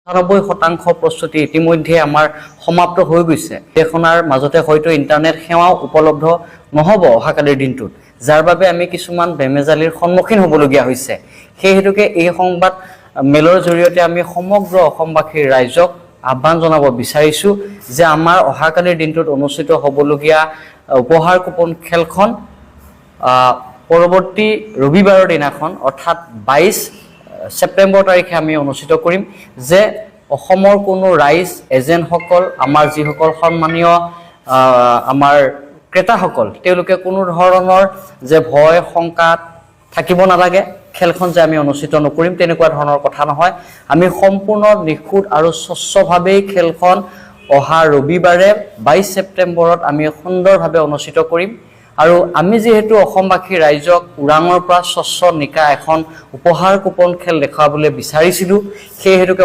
৯৮% প্ৰস্তুতি ইতিমধ্যে আমাৰ সমাপ্ত হৈ গৈছে। দেশখনৰ মাজতে হয়তো ইণ্টাৰনেট সেৱাও উপলব্ধ নহ'ব অহাকালিৰ দিনটোত, যাৰ বাবে আমি কিছুমান বেমেজালিৰ সন্মুখীন হ'বলগীয়া হৈছে। সেই হেতুকে এই সংবাদ মেলৰ জৰিয়তে আমি সমগ্ৰ অসমবাসীৰ ৰাইজক আহ্বান জনাব বিচাৰিছোঁ যে আমাৰ অহাকালিৰ দিনটোত অনুষ্ঠিত হ'বলগীয়া উপহাৰ কুপন খেলখন পৰৱৰ্তী ৰবিবাৰৰ দিনাখন অৰ্থাৎ ২২ ছেপ্টেম্বৰ তাৰিখে আমি অনুষ্ঠিত কৰিম, যে অসমৰ কোনো ৰাইজ এজেণ্টসকল, আমাৰ যিসকল সন্মানীয় আমাৰ ক্ৰেতাসকল, তেওঁলোকে কোনো ধৰণৰ যে ভয় শংকাত থাকিব নালাগে, খেলখন যে আমি অনুষ্ঠিত নকৰিম তেনেকুৱা ধৰণৰ কথা নহয়। আমি সম্পূৰ্ণ নিখুঁত আৰু স্বচ্ছভাৱেই খেলখন অহা ৰবিবাৰে ২২ ছেপ্টেম্বৰত আমি সুন্দৰভাৱে অনুষ্ঠিত কৰিম। আৰু আমি যিহেতু অসমবাসী ৰাইজক ওৰাঙৰ পৰা স্বচ্ছ নিকা এখন উপহাৰ কুপন খেল দেখুৱাবলৈ বিচাৰিছিলোঁ, সেই হেতুকে